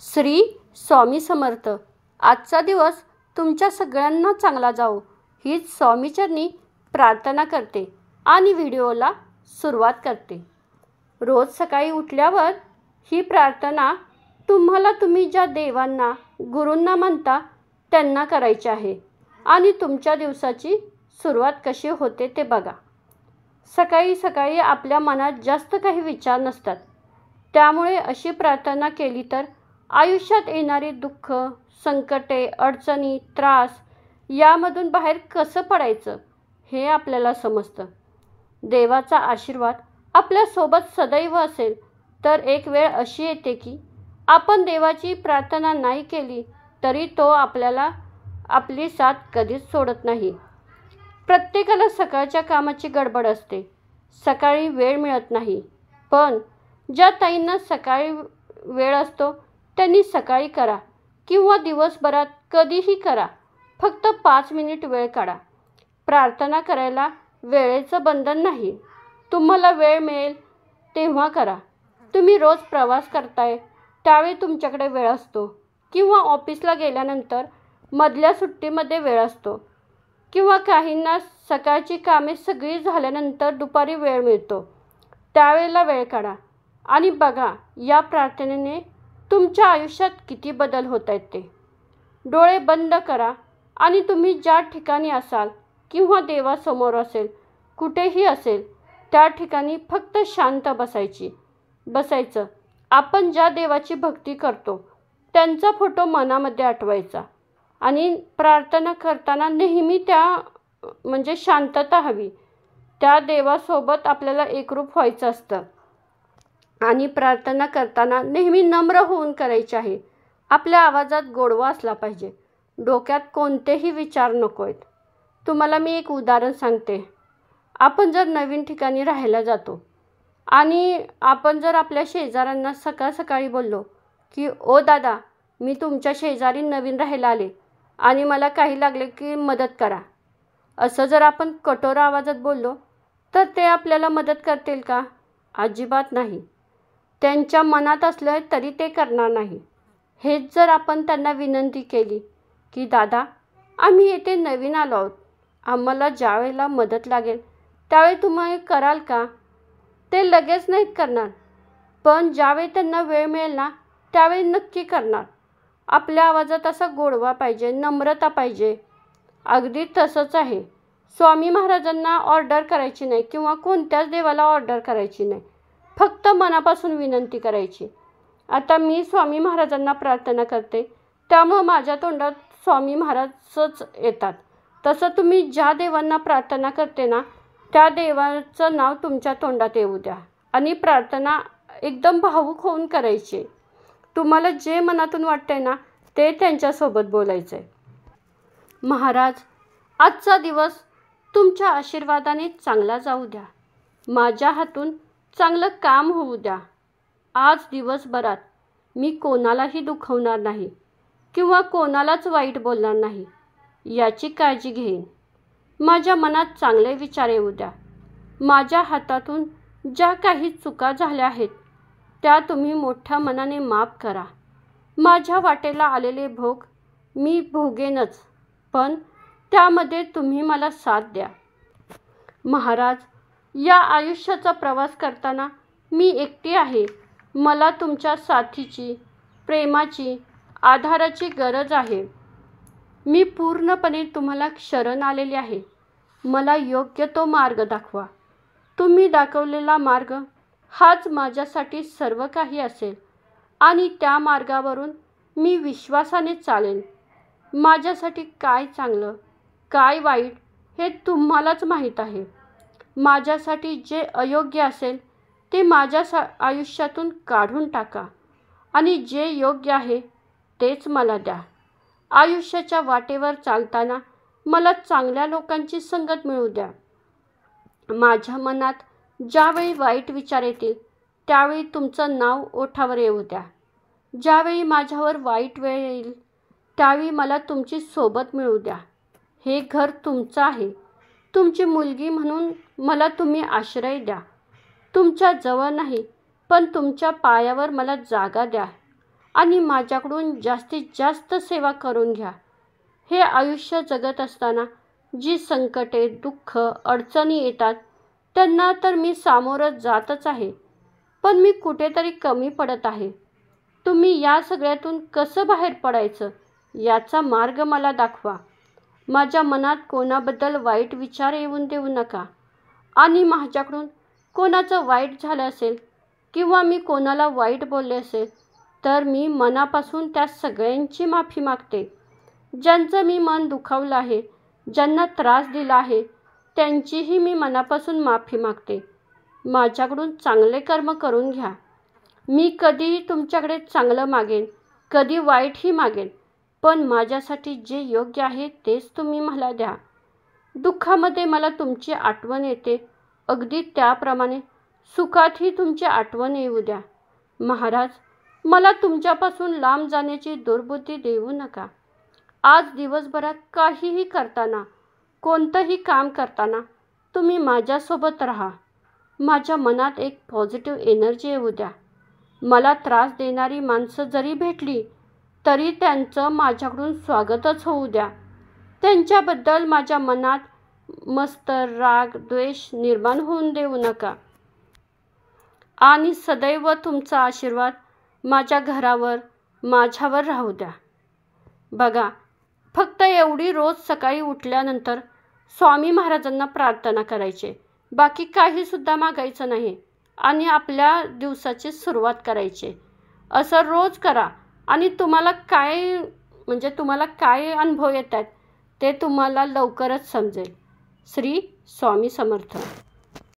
श्री स्वामी समर्थ. आजचा दिवस तुमच्या सगळ्यांना चांगला जावो हीच स्वामीचरणी प्रार्थना करते आणि व्हिडिओला सुरुवात करते. रोज सकाळी उठल्यावर ही प्रार्थना तुम्हाला तुम्ही ज्या देवांना गुरूंना म्हणता त्यांना करायची आहे आणि तुमच्या दिवसाची सुरुवात कशी होते ते बघा. सकाळी सकाळी आपल्या मनात जास्त काही विचार नसतात, त्यामुळे अशी प्रार्थना केली तर आयुष्यात येणारी दुःख, संकटे, अडचणी, त्रास यामधून बाहेर कसं पडायचं हे आपल्याला समजतं. देवाचा आशीर्वाद आपल्यासोबत सदैव असेल तर एक वेळ अशी येते की आपण देवाची प्रार्थना नाही केली तरी तो आपल्याला आपली साथ कधीच सोडत नाही. प्रत्येकाला सकाळच्या कामाची गडबड असते, सकाळी वेळ मिळत नाही. पण ज्या ताईंना सकाळी वेळ असतो त्यांनी सकाळी करा किंवा दिवसभरात कधीही करा. फक्त 5 मिनिट वेळ काढा. प्रार्थना करायला वेळेचं बंधन नाही. तुम्हाला वेळ मिळेल तेव्हा करा. तुम्ही रोज प्रवास करताय त्यावेळी तुमच्याकडे वेळ असतो किंवा ऑफिसला गेल्यानंतर मधल्या सुट्टीमध्ये वेळ असतो किंवा काहींना सकाळची कामे सगळी झाल्यानंतर दुपारी वेळ मिळतो. त्यावेळेला वेळ काढा आणि बघा या प्रार्थनेने तुमच्या आयुष्यात किती बदल होत आहेत ते. डोळे बंद करा आणि तुम्ही ज्या ठिकाणी असाल किंवा देवासमोर असेल, कुठेही असेल, त्या ठिकाणी फक्त शांत बसायचं. आपण ज्या देवाची भक्ती करतो त्यांचा फोटो मनामध्ये आठवायचा आणि प्रार्थना करताना नेहमी शांतता हवी. त्या देवासोबत आपल्याला एकरूप व्हायचं असतं आणि प्रार्थना करताना नेहमी नम्र होऊन करायची आहे. आपल्या आवाजात गोडवा असला पाहिजे. डोक्यात कोणतेही विचार नको आहेत. तुम्हाला मी एक उदाहरण सांगते. आपण जर नवीन ठिकाणी राहायला जातो आणि आपण जर आपल्या शेजाऱ्यांना सकाळी बोललो की ओ दादा, मी तुमच्या शेजारी नवीन राहायला आले आणि मला काही लागले की मदत करा, असं जर आपण कठोर आवाजात बोललो तर ते आपल्याला मदत करतील का? अजिबात नाही. त्यांच्या मनात असलं तरी ते करणार नाही. हेच जर आपण त्यांना विनंती केली की दादा, आम्ही येथे नवीन आलो आहोत, आम्हाला ज्या वेळेला मदत लागेल त्यावेळी तुम्ही कराल का? ते लगेच नाहीत करणार, पण ज्यावेळी त्यांना वेळ मिळेल ना त्यावेळी नक्की करणार. आपल्या आवाजात असा गोडवा पाहिजे, नम्रता पाहिजे. अगदी तसंच आहे. स्वामी महाराजांना ऑर्डर करायची नाही किंवा कोणत्याच देवाला ऑर्डर करायची नाही. फक्त मनापासून विनंती करायची. आता मी स्वामी महाराजांना प्रार्थना करते त्यामुळं माझ्या तोंडात स्वामी महाराजच येतात. तसं तुम्ही ज्या देवांना प्रार्थना करते ना त्या देवाचं नाव तुमच्या तोंडात येऊ द्या आणि प्रार्थना एकदम भावूक होऊन करायची. तुम्हाला जे मनातून वाटतंय ना ते त्यांच्यासोबत बोलायचं आहे. महाराज, आजचा दिवस तुमच्या आशीर्वादाने चांगला जाऊ द्या. माझ्या हातून चांगलं काम होऊ द्या. आज दिवसभरात मी कोणालाही दुखवणार नाही किंवा कोणालाच वाईट बोलणार नाही याची काळजी घेईन. माझ्या मनात चांगले विचार येऊ द्या. माझ्या हातातून ज्या काही चुका झाल्या आहेत त्या तुम्ही मोठ्या मनाने माफ करा. माझ्या वाटेला आलेले भोग मी भोगेनच, पण त्यामध्ये तुम्ही मला साथ द्या. महाराज, या आयुष्याचा प्रवास करताना मी एकटी आहे. मला तुमच्या साथीची, प्रेमाची, आधाराची गरज आहे. मी पूर्णपणे तुम्हाला शरण आलेली आहे. मला योग्य तो मार्ग दाखवा. तुम्ही दाखवलेला मार्ग हाच माझ्यासाठी सर्व काही असेल आणि त्या मार्गावरून मी विश्वासाने चालेन. माझ्यासाठी काय चांगलं, काय वाईट हे तुम्हालाच माहीत आहे. माझ्यासाठी जे अयोग्य असेल ते माझ्या आयुष्यातून काढून टाका आणि जे योग्य आहे तेच मला द्या. आयुष्याच्या वाटेवर चालताना मला चांगल्या लोकांची संगत मिळू द्या. माझ्या मनात ज्यावेळी वाईट विचार येतील त्यावेळी तुमचं नाव ओठावर येऊ द्या. ज्यावेळी माझ्यावर वाईट वेळ येईल त्यावेळी मला तुमची सोबत मिळू द्या. हे घर तुमचं आहे. तुमची मुलगी म्हणून मला तुम्ही आश्रय द्या. तुमच्या जवळ नाही पण तुमच्या पायावर मला जागा द्या आणि माझ्याकडून जास्तीत जास्त सेवा करून घ्या. हे आयुष्य जगत असताना जी संकटे, दुःख, अडचणी येतात त्यांना तर मी सामोरं जातच आहे, पण मी कुठेतरी कमी पडत आहे. तुम्ही या सगळ्यातून कसं बाहेर पडायचं याचा मार्ग मला दाखवा. माझ्या मनात कोणाबद्दल वाईट विचार येऊन देऊ नका आणि माझ्याकडून कोणाचं वाईट झालं असेल किंवा मी कोणाला वाईट बोलले असेल तर मी मनापासून त्या सगळ्यांची माफी मागते. ज्यांचं मी मन दुखावलं आहे, ज्यांना त्रास दिला आहे, त्यांचीही मी मनापासून माफी मागते. माझ्याकडून चांगले कर्म करून घ्या. मी कधीही तुमच्याकडे चांगलं मागेन, कधी वाईटही मागेन, पण माझ्यासाठी जे योग्य आहे तेच तुम्ही मला द्या. दुःखामध्ये मला तुमची आठवण येते, अगदी त्याप्रमाणे सुखातही तुमची आठवण येऊ द्या. महाराज, मला तुमच्यापासून लांब जाण्याची दुर्बुद्धी देऊ नका. आज दिवसभरात काहीही करताना, कोणतंही काम करताना तुम्ही माझ्यासोबत राहा. माझ्या मनात एक पॉझिटिव्ह एनर्जी येऊ द्या. मला त्रास देणारी माणसं जरी भेटली तरी त्यांचं माझ्याकडून स्वागतच होऊ द्या. त्यांच्याबद्दल माझ्या मनात मस्त राग, द्वेष निर्माण होऊन देऊ नका. आणि सदैव तुमचा आशीर्वाद माझ्या घरावर, माझ्यावर राहू द्या. बघा, फक्त एवढी रोज सकाळी उठल्यानंतर स्वामी महाराजांना प्रार्थना करायची, बाकी काहीसुद्धा मागायचं नाही आणि आपल्या दिवसाची सुरुवात करायची. असं रोज करा आणि तुम्हाला काय अनुभव येत आहेत ते तुम्हाला लवकरच समजेल. श्री स्वामी समर्थ.